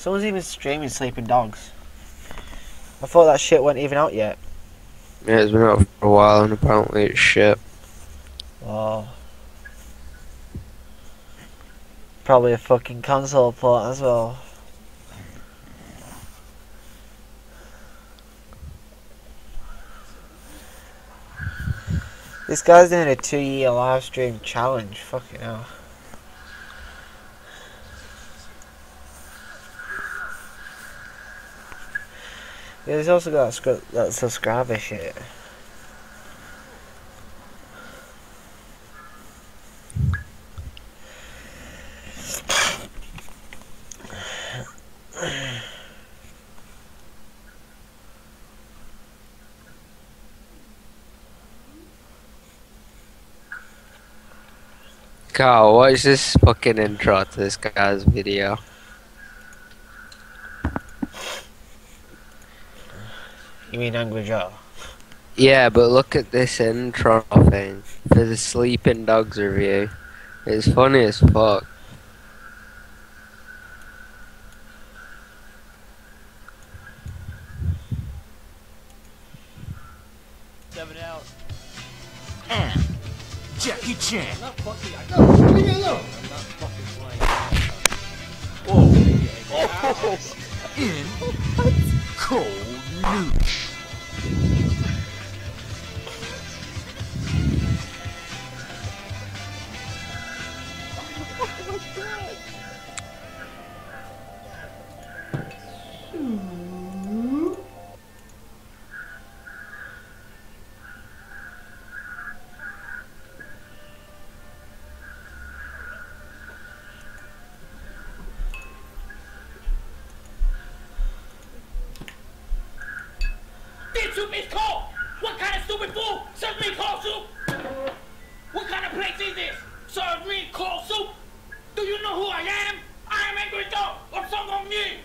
Someone's even streaming Sleeping Dogs. I thought that shit wasn't even out yet. Yeah, it's been out for a while and apparently it's shit. Oh. Probably a fucking console port as well. This guy's doing a 2-year live stream challenge. Fucking hell. Yeah, he's also got that subscriber shit. Carl, what is this fucking intro to this guy's video? You mean Angry Joe? Yeah, but look at this intro thing for the Sleeping Dogs review. It's funny as fuck. Seven out. Jackie Chan. I'm not fucking. Leave me alone. I'm not fucking playing. Whoa. In cold news. This soup is cold! What kind of stupid fool serves me cold soup? What kind of place is this? Serve me cold soup? Do you know who I am? I am Angry Joe or Song of Me!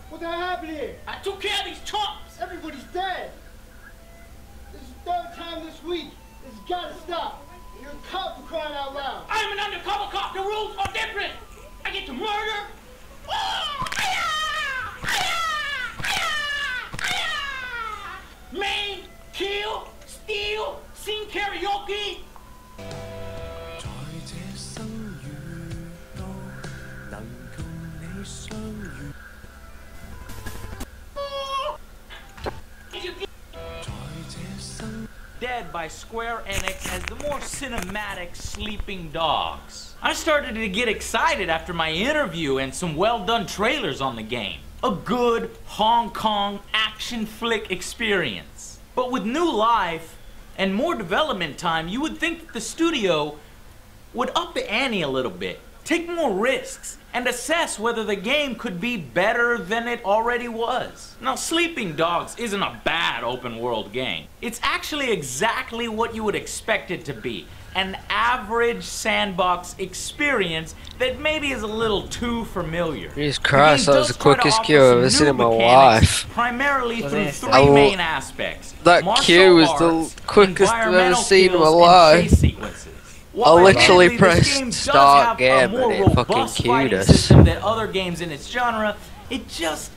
What the hell happened here? I took care of these chumps! Everybody's dead. This is the third time this week. This has got to stop. You're a cop for crying out loud. I am an undercover cop. The rules are different. I get to murder. Maim, kill, steal, sing karaoke. Dead by Square Enix as the more cinematic Sleeping Dogs. I started to get excited after my interview and some well-done trailers on the game. A good Hong Kong action flick experience. But with new life and more development time, you would think that the studio would up the ante a little bit, take more risks, and assess whether the game could be better than it already was. Now, Sleeping Dogs isn't a bad open world game. It's actually exactly what you would expect it to be. An average sandbox experience that maybe is a little too familiar. Jesus Christ, that was the quickest queue I've ever seen in my life. Primarily through three main aspects. That queue was the quickest I've ever seen in my life. I literally pressed start game and it fucking queued us. System that other games in its genre, it just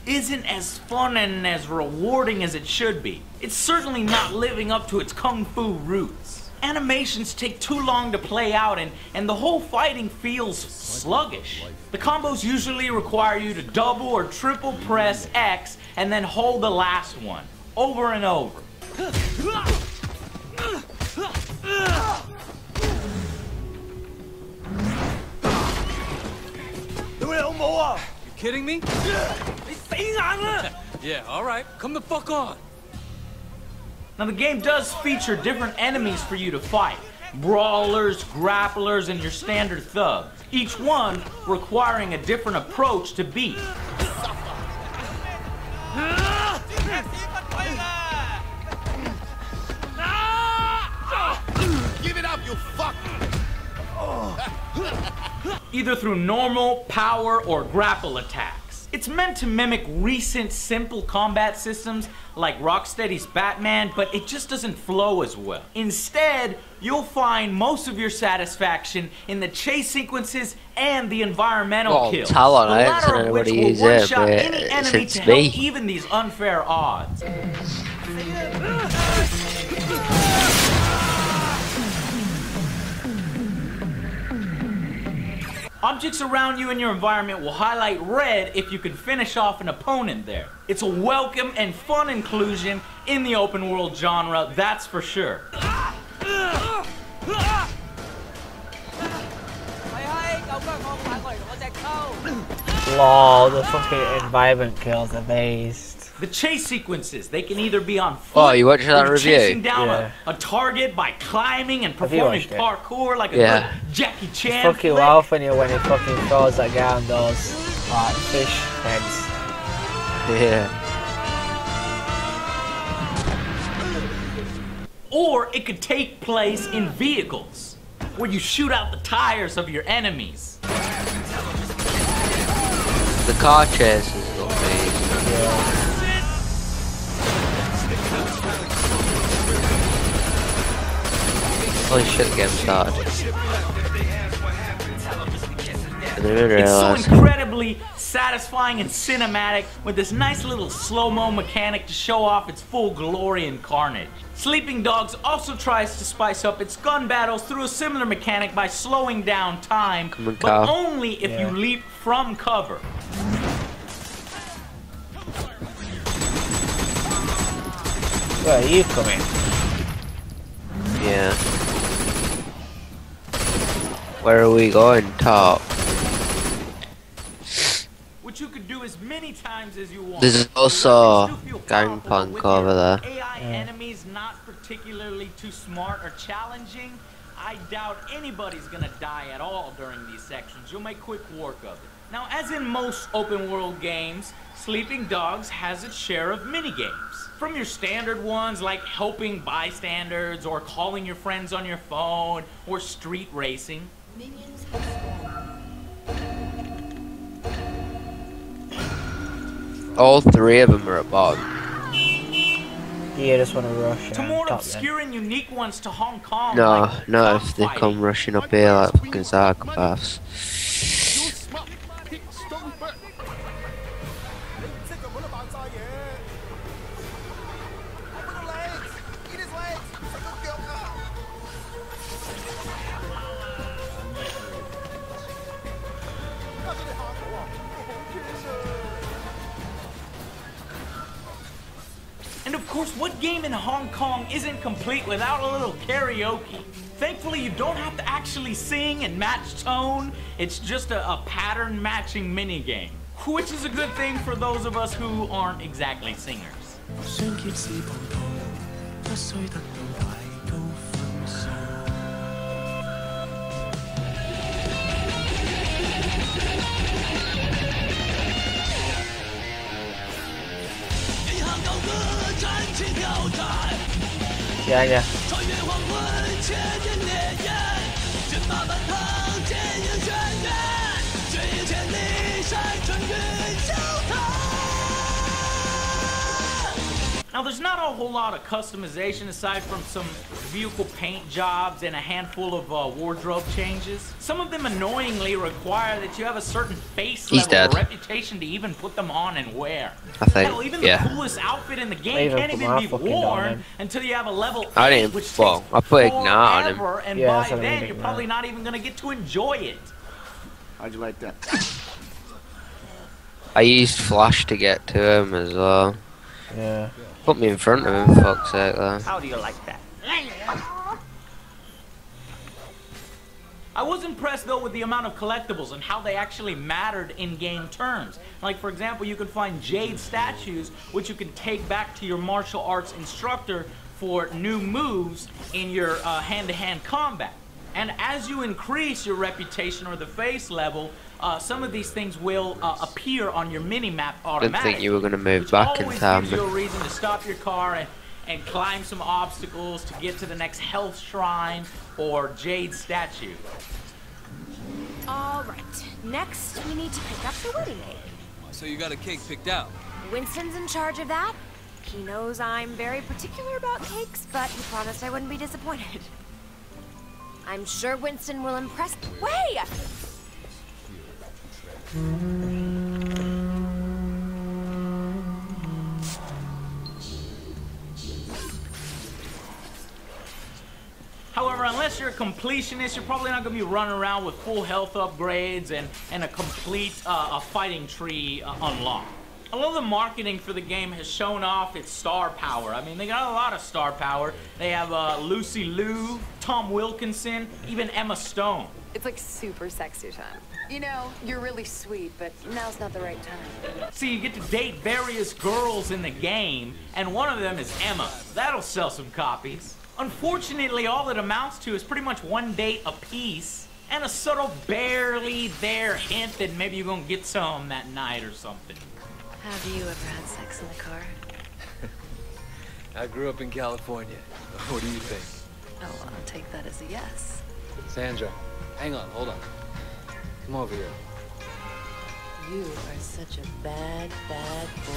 isn't as fun and as rewarding as it should be. It's certainly not living up to its kung fu roots. Animations take too long to play out and the whole fighting feels sluggish. The combos usually require you to double or triple press X and then hold the last one, over and over. kidding me? Yeah, alright. Come the fuck on. Now the game does feature different enemies for you to fight. Brawlers, grapplers, and your standard thugs. Each one requiring a different approach to beat. Give it up, you fuck! Either through normal, power, or grapple attacks. It's meant to mimic recent simple combat systems like Rocksteady's Batman, but it just doesn't flow as well. Instead, you'll find most of your satisfaction in the chase sequences and the environmental kills. Talon, The I latter haven't of which seen will anybody use it, one-shot but any enemy it's to me. help even these unfair odds. Objects around you in your environment will highlight red if you can finish off an opponent there. It's a welcome and fun inclusion in the open world genre, that's for sure. Lol, the fucking environment kills are based. The chase sequences, they can either be on foot, Oh, you watched that or review? chasing down Yeah. a target by climbing and Have you performing watched it? parkour like a Yeah. good Jackie Chan It's fucking flick. wow funny when he fucking throws that guy on those like fish heads. Yeah. Or it could take place in vehicles, where you shoot out the tires of your enemies. The car chases look amazing. Holy shit, the game started. I didn't It's so realise. incredibly satisfying and cinematic with this nice little slow-mo mechanic to show off its full glory and carnage. Sleeping Dogs also tries to spice up its gun battles through a similar mechanic by slowing down time, Come on, but Kyle. only if you leap from cover. Where are you coming? Yeah. Where are we going? Top. Which you could do as many times as you want. There's also Weapons do feel Gangplank powerful, but with over your there. AI enemies not particularly too smart or challenging, I doubt anybody's gonna die at all during these sections. You'll make quick work of it. Now, as in most open world games, Sleeping Dogs has its share of minigames. From your standard ones like helping bystanders or calling your friends on your phone or street racing. All three of them are at bottom. Yeah, I just want to rush. To more obscure and unique ones to Hong Kong. No, like not if they cockfighting. come rushing up here like fucking psychopaths. And of course, what game in Hong Kong isn't complete without a little karaoke? Thankfully, you don't have to actually sing and match tone. It's just a pattern matching minigame, which is a good thing for those of us who aren't exactly singers. Yeah, yeah. Now, there's not a whole lot of customization aside from some vehicle paint jobs and a handful of wardrobe changes. Some of them annoyingly require that you have a certain face He's level dead. or reputation to even put them on and wear. I think, Hell, even yeah. the coolest outfit in the game Even can't put even my be fucking dog worn in. until you have a level I 8, didn't- which well, takes I put Ignite on him. forever, and Yeah, by that's what I then mean, you're Ignite. probably not even going to get to enjoy it. How'd you like that? I used Flash to get to him as well. Yeah. Put me in front of him, for fuck's sake, though. How do you like that? I was impressed though with the amount of collectibles and how they actually mattered in game terms. Like for example, you can find jade statues which you can take back to your martial arts instructor for new moves in your hand-to-hand combat. And as you increase your reputation or the face level, some of these things will appear on your mini-map automatically. Didn't think you were going to move back in time. Gives you a reason to stop your car and climb some obstacles to get to the next health shrine or jade statue. All right, next we need to pick up the wedding cake. So you got a cake picked out? Winston's in charge of that. He knows I'm very particular about cakes, but he promised I wouldn't be disappointed. I'm sure Winston will impress. Way! However, unless you're a completionist, you're probably not going to be running around with full health upgrades and a complete fighting tree unlocked. A lot of the marketing for the game has shown off its star power. I mean, they got a lot of star power. They have Lucy Liu, Tom Wilkinson, even Emma Stone. It's like super sexy time. You know, you're really sweet, but now's not the right time. See, you get to date various girls in the game, and one of them is Emma. That'll sell some copies. Unfortunately, all it amounts to is pretty much one date apiece, and a subtle barely there hint that maybe you're gonna get some that night or something. Have you ever had sex in the car? I grew up in California. What do you think? Oh, I'll take that as a yes. Sandra, hang on, hold on. Come over here. You are such a bad, bad boy.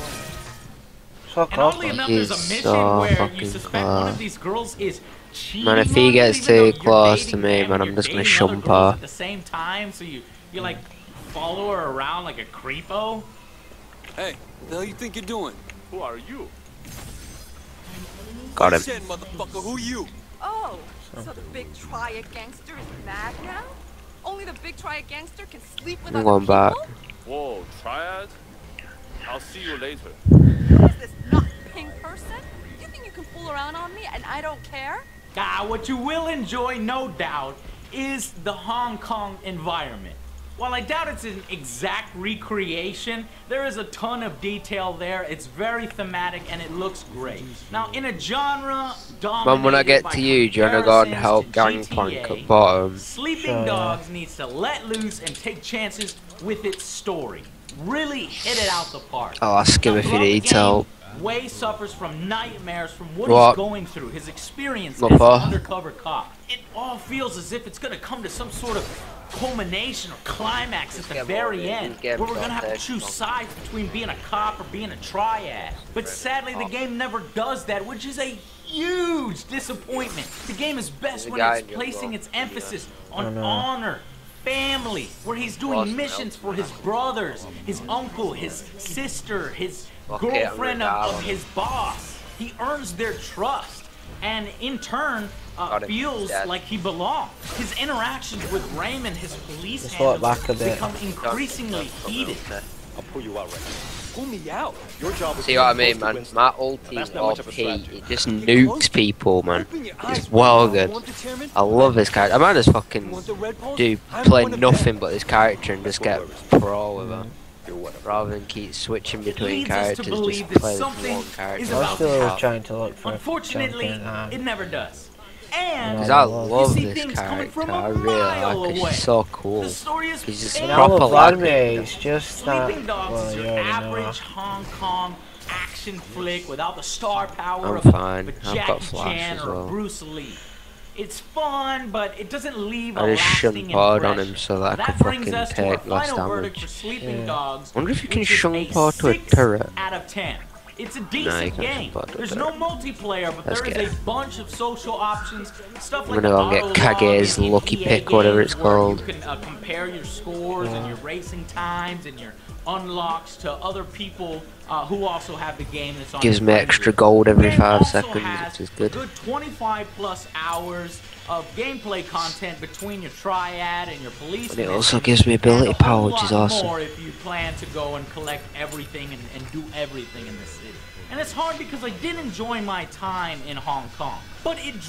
So And oddly enough, there's a He's mission so where you fucking suspect one of close. these girls is cheating. Man, if he on you, gets even though too you're close dating to me, them man, and I'm you're just gonna dating other shump girls her. at the same time, so you like follow her around like a creepo. Hey, the hell you think you're doing? Who are you? Got him. Said, motherfucker, who you? Oh, so the big triad gangster is mad now? Only the big triad gangster can sleep with I'm other going back. people? Whoa, triad? I'll see you later. Who is this not pink person? You think you can fool around on me and I don't care? What you will enjoy, no doubt, is the Hong Kong environment. While I doubt it's an exact recreation, there is a ton of detail there. It's very thematic and it looks great. Now, in a genre dominated Mum, when I get by to you, do you wanna go and comparisons help to Gangplank GTA, at bottom? Sleeping Sure, yeah. Dogs needs to let loose and take chances with its story. Really hit it out the park. I'll ask him Now, if he throughout the needs game, help. Way suffers from nightmares from what What? he's going through, his experience What as for? an undercover cop. It all feels as if it's gonna come to some sort of culmination or climax at the get very more, end, dude. Get where we're gonna have to more, choose dude. sides between being a cop or being a triad. But sadly, the game never does that, which is a huge disappointment. The game is best There's a when guy it's in your placing block. its emphasis on I know. honor, family, where he's doing Awesome. missions for his brothers, his uncle, his sister, his Okay, I'm girlfriend gonna of die. his boss. He earns their trust, and in turn Got him. feels Dead. like he belongs. His interactions with Raymond, his police Just walk handlers, back a bit. become increasingly heated. I'll pull you out right now. Pull me out. Your job is See to what I be mean, close to man? Winston. My That's ulti not or much of a P, strategy. it just Get nukes close. people, man. Open your It's eyes, well Winston. good. Want determined? I love this character. I might just fucking You want the red pulse? do I'm play one of nothing them. but this character and just get pro with her. You're one of them. Rather than keep switching between Leads us to characters, believe just that play something one is character. I about was still to trying to look for Unfortunately, a champion. it never does. And Because I You love see this things coming character. from a I really mile like it. away. She's so cool. The story is He's just And painful. I proper love like anime, it's just that, Sleeping Dogs well, is you your already know. average Hong Kong action flick without the star power I'm of fine. a I've got Jackie Flash Chan as or a well. Bruce Lee. It's fun, but it doesn't leave a I just lasting shun pod on impression. him so that I That could brings fucking us to our take less final verdict for damage. Sleeping Yeah. Dogs. Wonder if you can which is shun a pod to a 6 turret. out of 10. It's a No, you decent can't game. shun pod to a There's no turret. multiplayer, but Let's there is get a it. bunch of social options. Stuff I'm like gonna go the and auto get Kage's log in lucky EA pick, whatever games it's where called. You can compare your scores and your racing times and your unlocks to other people who also have the game that's on Gives your me friend extra group. gold every The game 5 also seconds, has which is good. Good 25 plus hours of gameplay content between your triad and your police. And it also missions, gives me ability and a whole power, which is lot awesome. more if you plan to go and collect everything and do everything in the city. And it's hard because I did enjoy my time in Hong Kong, but it